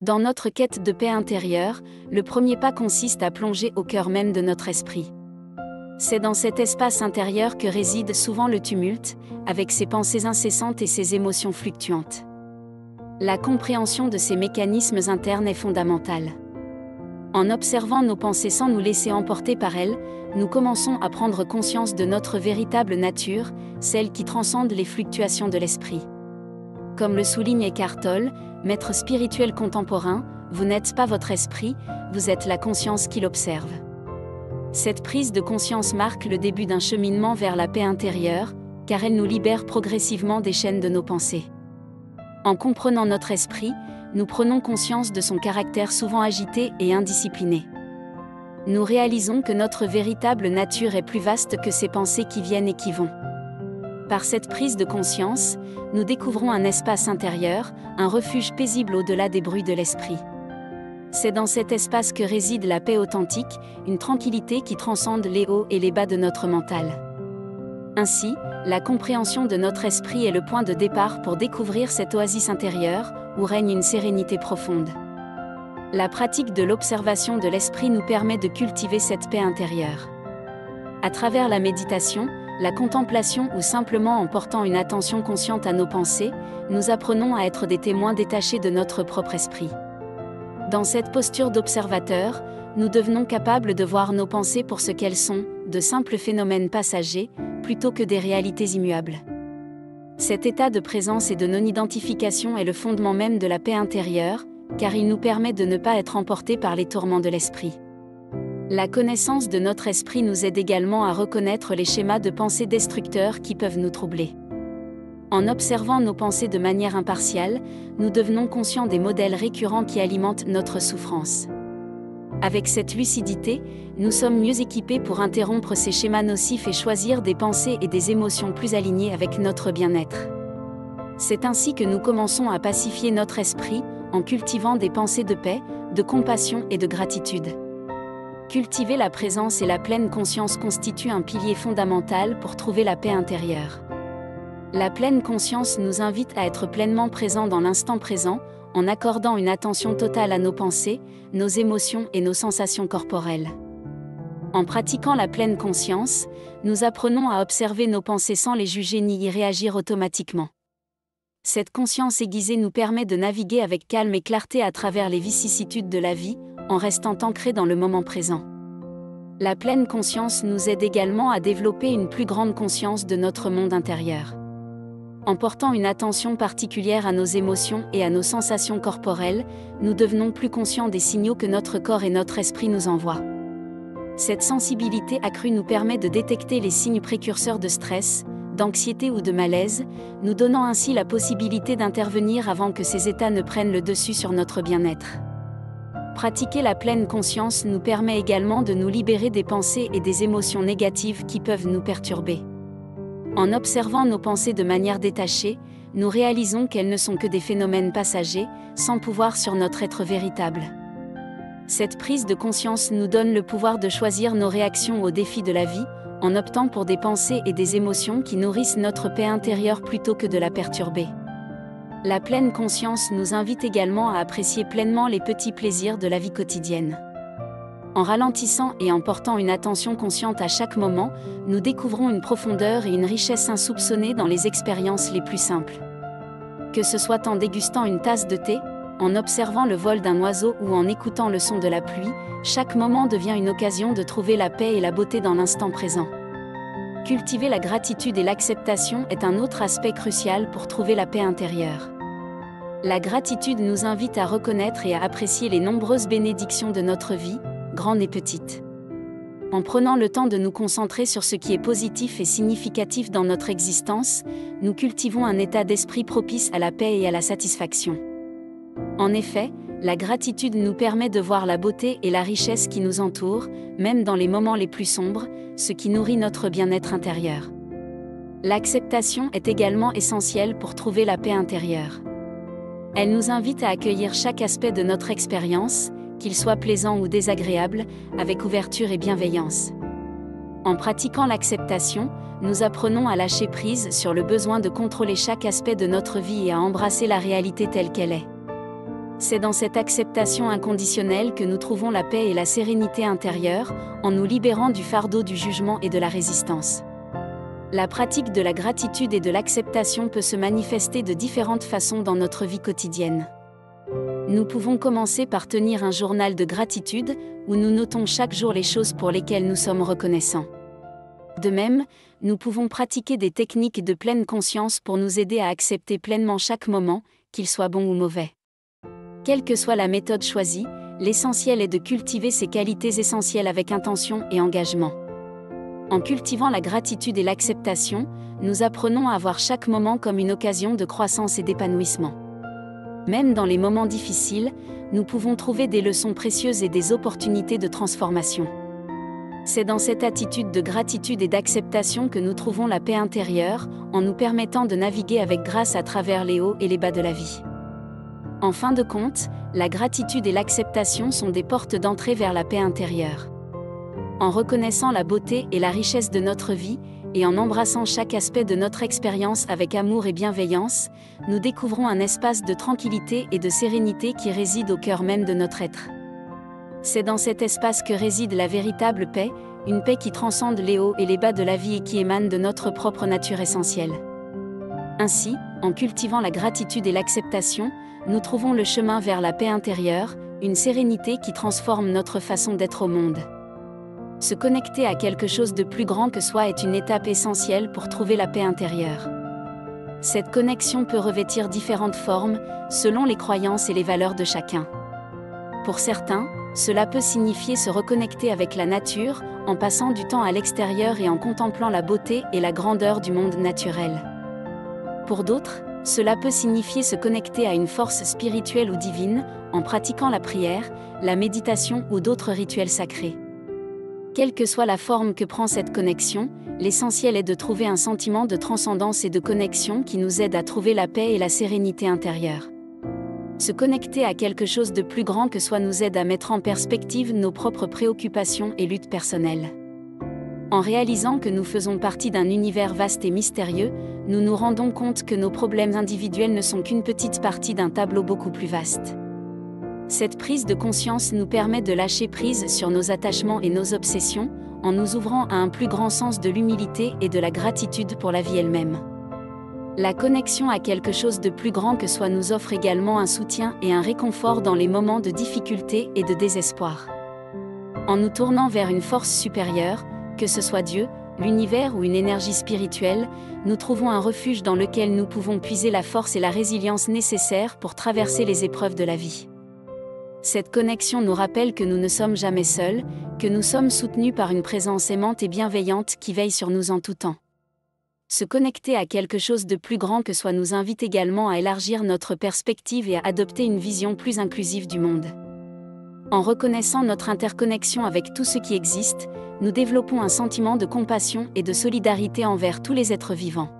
Dans notre quête de paix intérieure, le premier pas consiste à plonger au cœur même de notre esprit. C'est dans cet espace intérieur que réside souvent le tumulte, avec ses pensées incessantes et ses émotions fluctuantes. La compréhension de ces mécanismes internes est fondamentale. En observant nos pensées sans nous laisser emporter par elles, nous commençons à prendre conscience de notre véritable nature, celle qui transcende les fluctuations de l'esprit. Comme le souligne Eckhart Tolle, maître spirituel contemporain, vous n'êtes pas votre esprit, vous êtes la conscience qui l'observe. Cette prise de conscience marque le début d'un cheminement vers la paix intérieure, car elle nous libère progressivement des chaînes de nos pensées. En comprenant notre esprit, nous prenons conscience de son caractère souvent agité et indiscipliné. Nous réalisons que notre véritable nature est plus vaste que ces pensées qui viennent et qui vont. Par cette prise de conscience, nous découvrons un espace intérieur, un refuge paisible au-delà des bruits de l'esprit. C'est dans cet espace que réside la paix authentique, une tranquillité qui transcende les hauts et les bas de notre mental. Ainsi, la compréhension de notre esprit est le point de départ pour découvrir cette oasis intérieure, où règne une sérénité profonde. La pratique de l'observation de l'esprit nous permet de cultiver cette paix intérieure. À travers la méditation, la contemplation ou simplement en portant une attention consciente à nos pensées, nous apprenons à être des témoins détachés de notre propre esprit. Dans cette posture d'observateur, nous devenons capables de voir nos pensées pour ce qu'elles sont, de simples phénomènes passagers, plutôt que des réalités immuables. Cet état de présence et de non-identification est le fondement même de la paix intérieure, car il nous permet de ne pas être emportés par les tourments de l'esprit. La connaissance de notre esprit nous aide également à reconnaître les schémas de pensée destructeurs qui peuvent nous troubler. En observant nos pensées de manière impartiale, nous devenons conscients des modèles récurrents qui alimentent notre souffrance. Avec cette lucidité, nous sommes mieux équipés pour interrompre ces schémas nocifs et choisir des pensées et des émotions plus alignées avec notre bien-être. C'est ainsi que nous commençons à pacifier notre esprit, en cultivant des pensées de paix, de compassion et de gratitude. Cultiver la présence et la pleine conscience constituent un pilier fondamental pour trouver la paix intérieure. La pleine conscience nous invite à être pleinement présents dans l'instant présent, en accordant une attention totale à nos pensées, nos émotions et nos sensations corporelles. En pratiquant la pleine conscience, nous apprenons à observer nos pensées sans les juger ni y réagir automatiquement. Cette conscience aiguisée nous permet de naviguer avec calme et clarté à travers les vicissitudes de la vie, en restant ancrés dans le moment présent. La pleine conscience nous aide également à développer une plus grande conscience de notre monde intérieur. En portant une attention particulière à nos émotions et à nos sensations corporelles, nous devenons plus conscients des signaux que notre corps et notre esprit nous envoient. Cette sensibilité accrue nous permet de détecter les signes précurseurs de stress, d'anxiété ou de malaise, nous donnant ainsi la possibilité d'intervenir avant que ces états ne prennent le dessus sur notre bien-être. Pratiquer la pleine conscience nous permet également de nous libérer des pensées et des émotions négatives qui peuvent nous perturber. En observant nos pensées de manière détachée, nous réalisons qu'elles ne sont que des phénomènes passagers, sans pouvoir sur notre être véritable. Cette prise de conscience nous donne le pouvoir de choisir nos réactions aux défis de la vie, en optant pour des pensées et des émotions qui nourrissent notre paix intérieure plutôt que de la perturber. La pleine conscience nous invite également à apprécier pleinement les petits plaisirs de la vie quotidienne. En ralentissant et en portant une attention consciente à chaque moment, nous découvrons une profondeur et une richesse insoupçonnées dans les expériences les plus simples. Que ce soit en dégustant une tasse de thé, en observant le vol d'un oiseau ou en écoutant le son de la pluie, chaque moment devient une occasion de trouver la paix et la beauté dans l'instant présent. Cultiver la gratitude et l'acceptation est un autre aspect crucial pour trouver la paix intérieure. La gratitude nous invite à reconnaître et à apprécier les nombreuses bénédictions de notre vie, grandes et petites. En prenant le temps de nous concentrer sur ce qui est positif et significatif dans notre existence, nous cultivons un état d'esprit propice à la paix et à la satisfaction. En effet, la gratitude nous permet de voir la beauté et la richesse qui nous entourent, même dans les moments les plus sombres, ce qui nourrit notre bien-être intérieur. L'acceptation est également essentielle pour trouver la paix intérieure. Elle nous invite à accueillir chaque aspect de notre expérience, qu'il soit plaisant ou désagréable, avec ouverture et bienveillance. En pratiquant l'acceptation, nous apprenons à lâcher prise sur le besoin de contrôler chaque aspect de notre vie et à embrasser la réalité telle qu'elle est. C'est dans cette acceptation inconditionnelle que nous trouvons la paix et la sérénité intérieure, en nous libérant du fardeau du jugement et de la résistance. La pratique de la gratitude et de l'acceptation peut se manifester de différentes façons dans notre vie quotidienne. Nous pouvons commencer par tenir un journal de gratitude, où nous notons chaque jour les choses pour lesquelles nous sommes reconnaissants. De même, nous pouvons pratiquer des techniques de pleine conscience pour nous aider à accepter pleinement chaque moment, qu'il soit bon ou mauvais. Quelle que soit la méthode choisie, l'essentiel est de cultiver ces qualités essentielles avec intention et engagement. En cultivant la gratitude et l'acceptation, nous apprenons à voir chaque moment comme une occasion de croissance et d'épanouissement. Même dans les moments difficiles, nous pouvons trouver des leçons précieuses et des opportunités de transformation. C'est dans cette attitude de gratitude et d'acceptation que nous trouvons la paix intérieure, en nous permettant de naviguer avec grâce à travers les hauts et les bas de la vie. En fin de compte, la gratitude et l'acceptation sont des portes d'entrée vers la paix intérieure. En reconnaissant la beauté et la richesse de notre vie, et en embrassant chaque aspect de notre expérience avec amour et bienveillance, nous découvrons un espace de tranquillité et de sérénité qui réside au cœur même de notre être. C'est dans cet espace que réside la véritable paix, une paix qui transcende les hauts et les bas de la vie et qui émane de notre propre nature essentielle. Ainsi, en cultivant la gratitude et l'acceptation, nous trouvons le chemin vers la paix intérieure, une sérénité qui transforme notre façon d'être au monde. Se connecter à quelque chose de plus grand que soi est une étape essentielle pour trouver la paix intérieure. Cette connexion peut revêtir différentes formes, selon les croyances et les valeurs de chacun. Pour certains, cela peut signifier se reconnecter avec la nature, en passant du temps à l'extérieur et en contemplant la beauté et la grandeur du monde naturel. Pour d'autres, cela peut signifier se connecter à une force spirituelle ou divine, en pratiquant la prière, la méditation ou d'autres rituels sacrés. Quelle que soit la forme que prend cette connexion, l'essentiel est de trouver un sentiment de transcendance et de connexion qui nous aide à trouver la paix et la sérénité intérieure. Se connecter à quelque chose de plus grand que soi nous aide à mettre en perspective nos propres préoccupations et luttes personnelles. En réalisant que nous faisons partie d'un univers vaste et mystérieux, nous nous rendons compte que nos problèmes individuels ne sont qu'une petite partie d'un tableau beaucoup plus vaste. Cette prise de conscience nous permet de lâcher prise sur nos attachements et nos obsessions, en nous ouvrant à un plus grand sens de l'humilité et de la gratitude pour la vie elle-même. La connexion à quelque chose de plus grand que soi nous offre également un soutien et un réconfort dans les moments de difficulté et de désespoir. En nous tournant vers une force supérieure, que ce soit Dieu, l'univers ou une énergie spirituelle, nous trouvons un refuge dans lequel nous pouvons puiser la force et la résilience nécessaires pour traverser les épreuves de la vie. Cette connexion nous rappelle que nous ne sommes jamais seuls, que nous sommes soutenus par une présence aimante et bienveillante qui veille sur nous en tout temps. Se connecter à quelque chose de plus grand que soi nous invite également à élargir notre perspective et à adopter une vision plus inclusive du monde. En reconnaissant notre interconnexion avec tout ce qui existe, nous développons un sentiment de compassion et de solidarité envers tous les êtres vivants.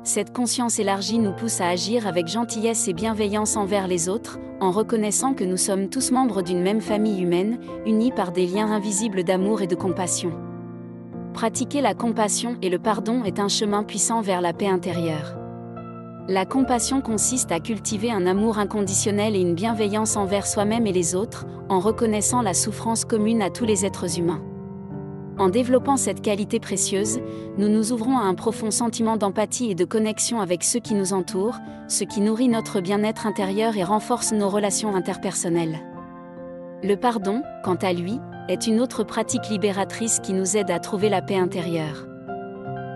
Cette conscience élargie nous pousse à agir avec gentillesse et bienveillance envers les autres, en reconnaissant que nous sommes tous membres d'une même famille humaine, unis par des liens invisibles d'amour et de compassion. Pratiquer la compassion et le pardon est un chemin puissant vers la paix intérieure. La compassion consiste à cultiver un amour inconditionnel et une bienveillance envers soi-même et les autres, en reconnaissant la souffrance commune à tous les êtres humains. En développant cette qualité précieuse, nous nous ouvrons à un profond sentiment d'empathie et de connexion avec ceux qui nous entourent, ce qui nourrit notre bien-être intérieur et renforce nos relations interpersonnelles. Le pardon, quant à lui, est une autre pratique libératrice qui nous aide à trouver la paix intérieure.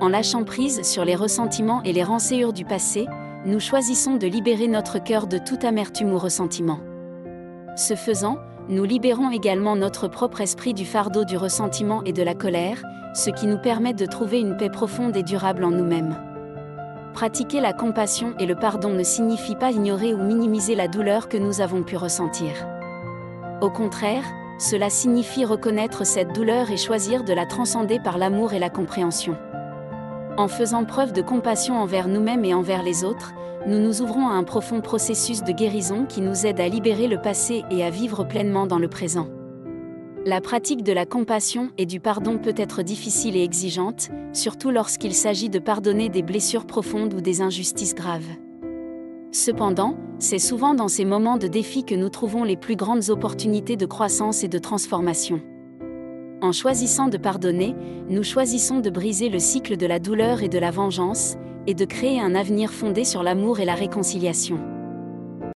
En lâchant prise sur les ressentiments et les rancœurs du passé, nous choisissons de libérer notre cœur de toute amertume ou ressentiment. Ce faisant, nous libérons également notre propre esprit du fardeau du ressentiment et de la colère, ce qui nous permet de trouver une paix profonde et durable en nous-mêmes. Pratiquer la compassion et le pardon ne signifie pas ignorer ou minimiser la douleur que nous avons pu ressentir. Au contraire, cela signifie reconnaître cette douleur et choisir de la transcender par l'amour et la compréhension. En faisant preuve de compassion envers nous-mêmes et envers les autres, nous nous ouvrons à un profond processus de guérison qui nous aide à libérer le passé et à vivre pleinement dans le présent. La pratique de la compassion et du pardon peut être difficile et exigeante, surtout lorsqu'il s'agit de pardonner des blessures profondes ou des injustices graves. Cependant, c'est souvent dans ces moments de défi que nous trouvons les plus grandes opportunités de croissance et de transformation. En choisissant de pardonner, nous choisissons de briser le cycle de la douleur et de la vengeance, et de créer un avenir fondé sur l'amour et la réconciliation.